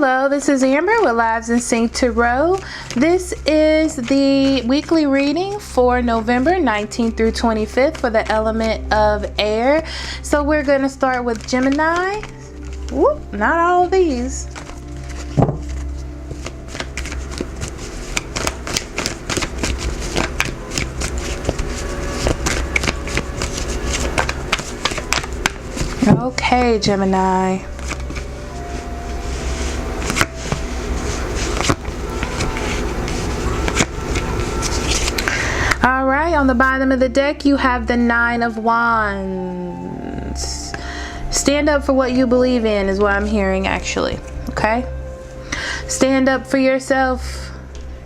Hello, this is Amber with Lives in Sync Tarot. This is the weekly reading for November 19th through 25th for the element of air. So we're going to start with Gemini. Whoop, not all of these. Okay, Gemini. All right, on the bottom of the deck, you have the Nine of Wands. Stand up for what you believe in is what I'm hearing, actually. Okay? Stand up for yourself.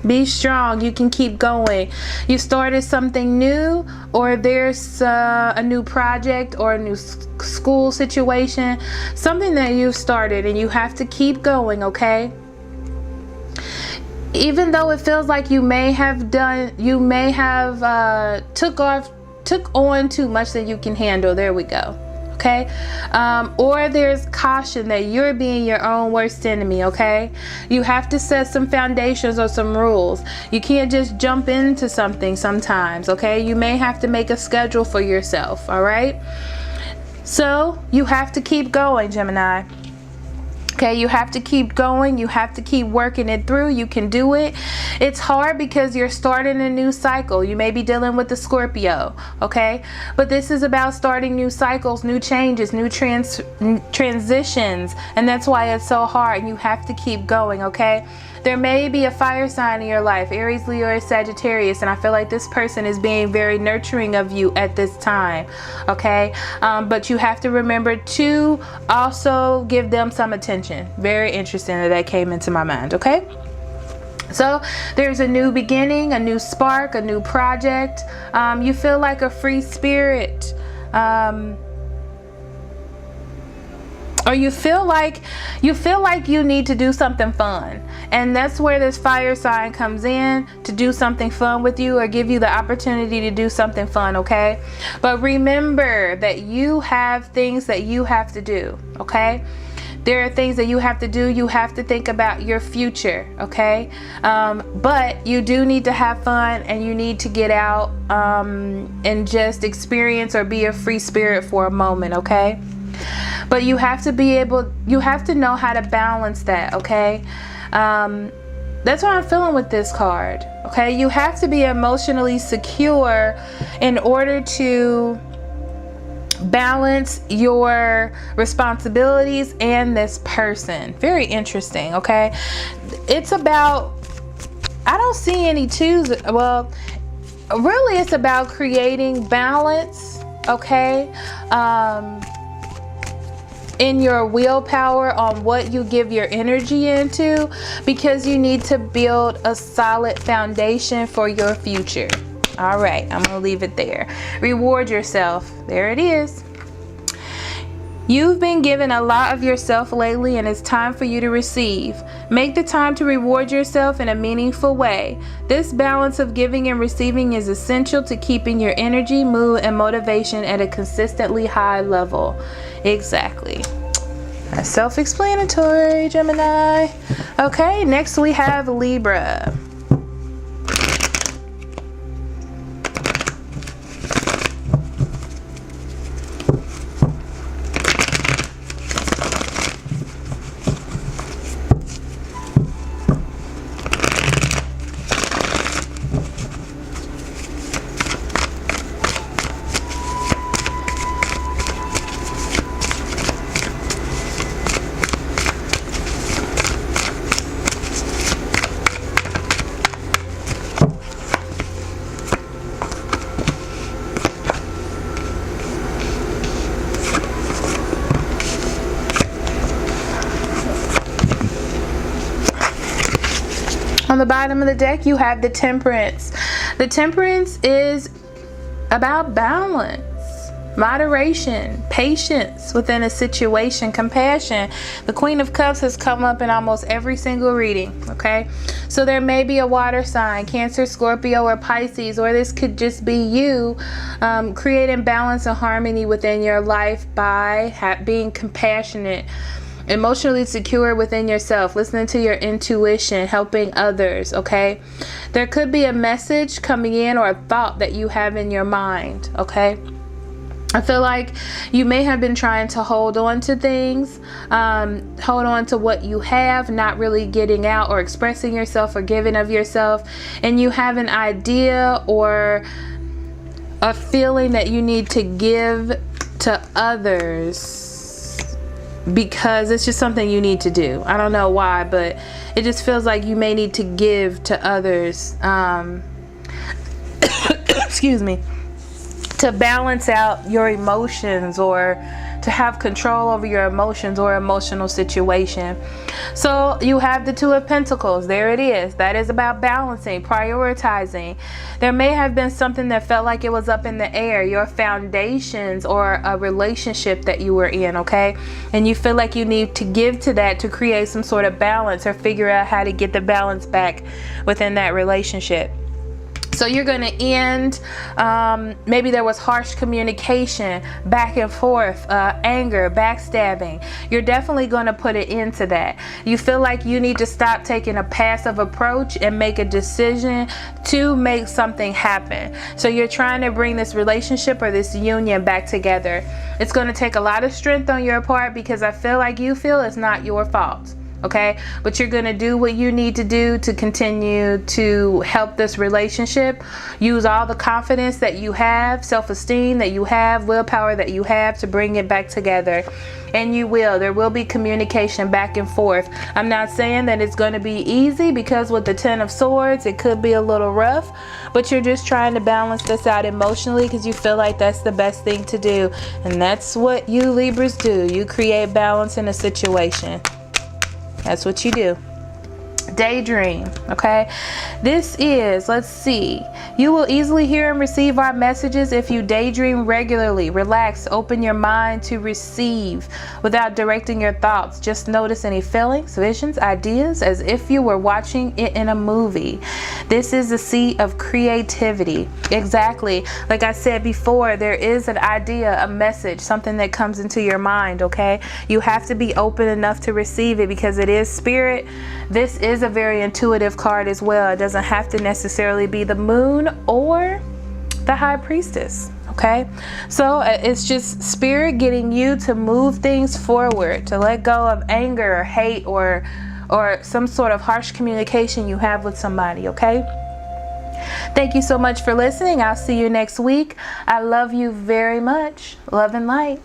Be strong. You can keep going. You started something new, or there's a new project or a new school situation. Something that you've started and you have to keep going, okay? Even though it feels like you may have took on too much that you can handle. There we go. Okay. Or there's caution that you're being your own worst enemy. Okay. You have to set some foundations or some rules. You can't just jump into something sometimes. Okay. You may have to make a schedule for yourself. All right. So you have to keep going, Gemini. Okay, you have to keep going. You have to keep working it through. You can do it. It's hard because you're starting a new cycle. You may be dealing with the Scorpio, okay? But this is about starting new cycles, new changes, new transitions. And that's why it's so hard. And you have to keep going, okay? There may be a fire sign in your life, Aries, Leo, or Sagittarius, and I feel like this person is being very nurturing of you at this time, okay? But you have to remember to also give them some attention. Very interesting that came into my mind, okay? So there's a new beginning, a new spark, a new project. You feel like a free spirit. Or you feel like you need to do something fun. And that's where this fire sign comes in, to do something fun with you or give you the opportunity to do something fun, okay? But remember that you have things that you have to do, okay? There are things that you have to do. You have to think about your future, okay? But you do need to have fun, and you need to get out and just experience or be a free spirit for a moment, okay? But you have to know how to balance that, okay? That's what I'm feeling with this card, okay? You have to be emotionally secure in order to balance your responsibilities and this person. Very interesting, okay? It's about, I don't see any twos. Well, really it's about creating balance, okay? In your willpower on what you give your energy into, because you need to build a solid foundation for your future. All right, I'm gonna leave it there. Reward yourself. There it is. You've been given a lot of yourself lately, and it's time for you to receive. Make the time to reward yourself in a meaningful way. This balance of giving and receiving is essential to keeping your energy, mood, and motivation at a consistently high level. Exactly. That's self-explanatory, Gemini. Okay, next we have Libra. On the bottom of the deck, you have the Temperance. The Temperance is about balance, moderation, patience within a situation, compassion. The Queen of Cups has come up in almost every single reading, okay? So there may be a water sign, Cancer, Scorpio, or Pisces, or this could just be you creating balance and harmony within your life by being compassionate Emotionally secure within yourself, listening to your intuition, helping others, okay? There could be a message coming in or a thought that you have in your mind, okay? I feel like you may have been trying to hold on to things, hold on to what you have, not really getting out or expressing yourself or giving of yourself, and you have an idea or a feeling that you need to give to others because it's just something you need to do. I don't know why, but it just feels like you may need to give to others, excuse me, to balance out your emotions or to have control over your emotions or emotional situation. So you have the Two of Pentacles. There it is. That is about balancing, prioritizing. There may have been something that felt like it was up in the air, your foundations or a relationship that you were in, okay? And you feel like you need to give to that to create some sort of balance or figure out how to get the balance back within that relationship. So you're going to end, maybe there was harsh communication, back and forth, anger, backstabbing. You're definitely going to put an end to that. You feel like you need to stop taking a passive approach and make a decision to make something happen. So you're trying to bring this relationship or this union back together. It's going to take a lot of strength on your part because I feel like you feel it's not your fault. Okay, but you're going to do what you need to do to continue to help this relationship. Use all the confidence that you have, self-esteem that you have, willpower that you have to bring it back together. And you will. There will be communication back and forth. I'm not saying that it's going to be easy because with the Ten of Swords, it could be a little rough, but you're just trying to balance this out emotionally because you feel like that's the best thing to do. And that's what you Libras do. You create balance in a situation. That's what you do. Daydream, okay? This is, let's see, you will easily hear and receive our messages if you daydream regularly. Relax, open your mind to receive without directing your thoughts. Just notice any feelings, visions, ideas as if you were watching it in a movie. This is the seat of creativity. Exactly. Like I said before, there is an idea, a message, something that comes into your mind, okay? You have to be open enough to receive it because it is spirit. This is a very intuitive card as well. It doesn't have to necessarily be the Moon or the High Priestess, okay? So it's just spirit getting you to move things forward, to let go of anger or hate or some sort of harsh communication you have with somebody, okay? Thank you so much for listening. I'll see you next week. I love you very much. Love and light.